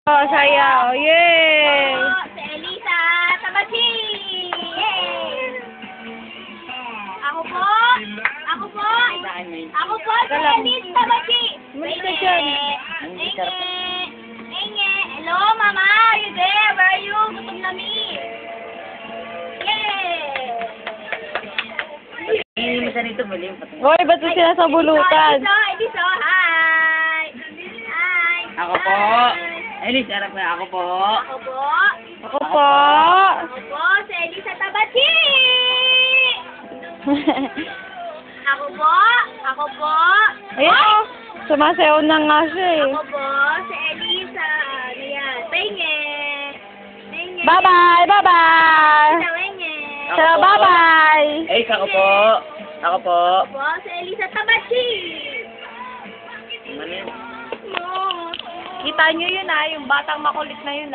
Oh, sayaw. Yay! Si Elisa Tabachi! Yay! Ako po! Ako po! Ako po si Elisa Tabachi! Muna dyan. Enge! Hello, Mama! Are you there? Where are you? Gutom na mi! Yay! Hindi mo sa nito, mali yung patungkol. Hoy, ba't mo sila sa bulutan? Eliso! Hi! Hi! Ako po. Elis, harap na ako po. Ako po! Ako po. Ako po si Elisa Tabachi! Ako po! Ako po! Ayun, sumasayaw na nga siya eh. Ako po si Elisa. Ano yan? Penge! Penge! Bye-bye! Bye-bye! Elisa Penge! So, bye-bye! Elis, ako po. Ako po. Ako po si Elisa Tabachi! Mali. Kita nyo yun yung batang makulit na yun